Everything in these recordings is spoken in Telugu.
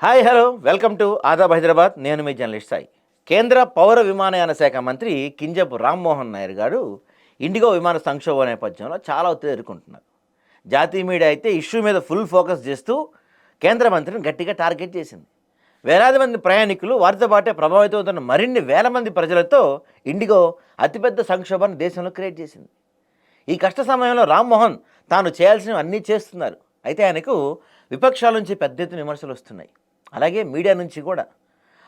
Hi hello welcome to Aadab Hyderabad. నేను మీ జర్నలిస్ట్ సాయి. కేంద్ర పౌర విమానయాన శాఖ మంత్రి కింజపు రామ్మోహన్ నాయుడు గారు ఇండిగో విమాన సంక్షోభం నేపథ్యంలో చాలా ఒత్తిడి ఎదుర్కొంటున్నారు. జాతీయ మీడియా అయితే ఇష్యూ మీద ఫుల్ ఫోకస్ చేస్తూ కేంద్ర మంత్రిని గట్టిగా టార్గెట్ చేసింది. వేలాది మంది ప్రయాణికులు వారితో పాటే ప్రభావితమవుతున్న మరిన్ని వేల మంది ప్రజలతో ఇండిగో అతిపెద్ద సంక్షోభాన్ని దేశంలో క్రియేట్ చేసింది. ఈ కష్ట సమయంలో రామ్మోహన్ తాను చేయాల్సినవి అన్నీ చేస్తున్నారు. అయితే ఆయనకు విపక్షాల నుంచి పెద్ద ఎత్తున విమర్శలు వస్తున్నాయి, అలాగే మీడియా నుంచి కూడా.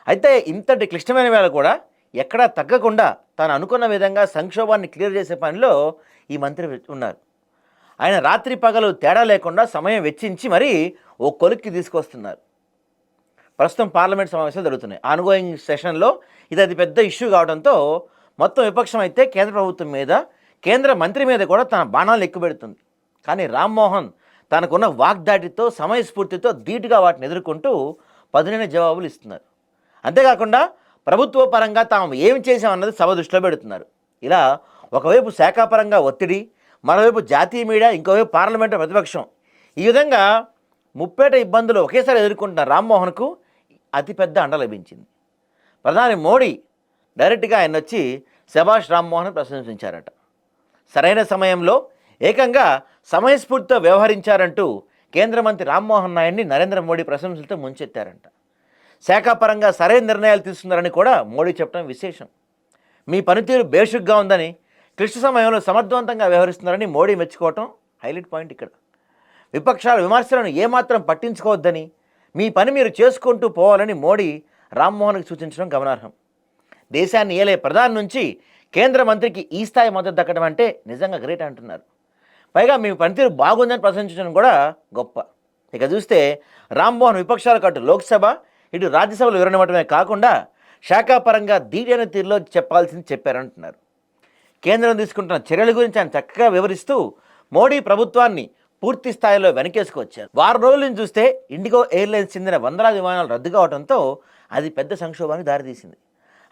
అయితే ఇంతటి క్లిష్టమైన వేళ కూడా ఎక్కడా తగ్గకుండా తాను అనుకున్న విధంగా సంక్షోభాన్ని క్లియర్ చేసే పనిలో ఈ మంత్రి ఉన్నారు. ఆయన రాత్రి పగలు తేడా లేకుండా సమయం వెచ్చించి మరీ ఓ కొలిక్కి తీసుకొస్తున్నారు. ప్రస్తుతం పార్లమెంట్ సమావేశాలు జరుగుతున్నాయి. ఆన్గోయింగ్ సెషన్లో ఇది అతి పెద్ద ఇష్యూ కావడంతో మొత్తం విపక్షం అయితే కేంద్ర ప్రభుత్వం మీద, కేంద్ర మంత్రి మీద కూడా తన బాణాలు ఎక్కుపెడుతుంది. కానీ రామ్మోహన్ తనకున్న వాగ్దాటితో, సమయస్ఫూర్తితో ధీటుగా వాటిని ఎదుర్కొంటూ పదునైన జవాబులు ఇస్తున్నారు. అంతేకాకుండా ప్రభుత్వ పరంగా తాము ఏమి చేశామన్నది సభ దృష్టిలో పెడుతున్నారు. ఇలా ఒకవైపు శాఖాపరంగా ఒత్తిడి, మరోవైపు జాతీయ మీడియా, ఇంకోవైపు పార్లమెంటు ప్రతిపక్షం, ఈ విధంగా ముప్పేట ఇబ్బందులు ఒకేసారి ఎదుర్కొంటున్న రామ్మోహన్కు అతిపెద్ద అండ లభించింది. ప్రధాని మోడీ డైరెక్ట్గా ఆయన వచ్చి శభాష్ రామ్మోహన్ ప్రశంసించారట. సరైన సమయంలో ఏకంగా సమయస్ఫూర్తితో వ్యవహరించారంటూ కేంద్ర మంత్రి రామ్మోహన్ నాయుడిని నరేంద్ర మోడీ ప్రశంసలతో ముంచెత్తారంట. శాఖాపరంగా సరైన నిర్ణయాలు తీసుకున్నారని కూడా మోడీ చెప్పడం విశేషం. మీ పనితీరు బేషుగ్గా ఉందని, క్లిష్ట సమయంలో సమర్థవంతంగా వ్యవహరిస్తున్నారని మోడీ మెచ్చుకోవటం హైలైట్ పాయింట్ ఇక్కడ. విపక్షాల విమర్శలను ఏమాత్రం పట్టించుకోవద్దని, మీ పని మీరు చేసుకుంటూ పోవాలని మోడీ రామ్మోహన్కి సూచించడం గమనార్హం. దేశాన్ని ఏలే ప్రధాని నుంచి కేంద్ర మంత్రికి ఈ స్థాయి మద్దతు దక్కడం అంటే నిజంగా గ్రేట్ అంటున్నారు. పైగా మీ పనితీరు బాగుందని ప్రశంసించడం కూడా గొప్ప. ఇక చూస్తే రామ్మోహన్ విపక్షాలకు అటు లోక్సభ, ఇటు రాజ్యసభలో వివరణ ఇవ్వడమే కాకుండా శాఖాపరంగా ధీటైన తీరులో చెప్పాల్సింది చెప్పారంటున్నారు. కేంద్రం తీసుకుంటున్న చర్యల గురించి ఆయన చక్కగా వివరిస్తూ మోడీ ప్రభుత్వాన్ని పూర్తి స్థాయిలో వెనకేసుకొచ్చారు. వారం రోజుల నుంచి చూస్తే ఇండిగో ఎయిర్లైన్స్ చెందిన వందలాది విమానాలు రద్దు కావడంతో అది పెద్ద సంక్షోభానికి దారితీసింది.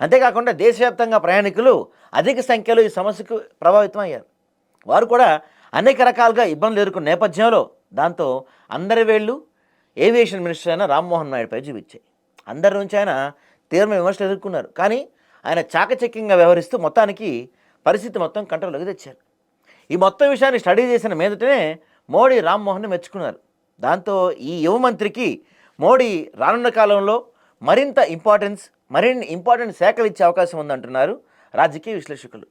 అంతేకాకుండా దేశవ్యాప్తంగా ప్రయాణికులు అధిక సంఖ్యలో ఈ సమస్యకు ప్రభావితం అయ్యారు. వారు కూడా అనేక రకాలుగా ఇబ్బందులు ఎదుర్కొన్న నేపథ్యంలో దాంతో అందరి వేళ్ళు ఏవియేషన్ మినిస్టర్ అయిన రామ్మోహన్ నాయుడుపై చూపించాయి. అందరి నుంచి ఆయన తీవ్రమైన విమర్శలు ఎదుర్కొన్నారు. కానీ ఆయన చాకచక్యంగా వ్యవహరిస్తూ మొత్తానికి పరిస్థితి మొత్తం కంట్రోల్లోకి తెచ్చారు. ఈ మొత్తం విషయాన్ని స్టడీ చేసిన మీదటనే మోడీ రామ్మోహన్ని మెచ్చుకున్నారు. దాంతో ఈ యువ మంత్రికి మోడీ రానున్న కాలంలో మరిన్ని ఇంపార్టెంట్ శాఖలు ఇచ్చే అవకాశం ఉందంటున్నారు రాజకీయ విశ్లేషకులు.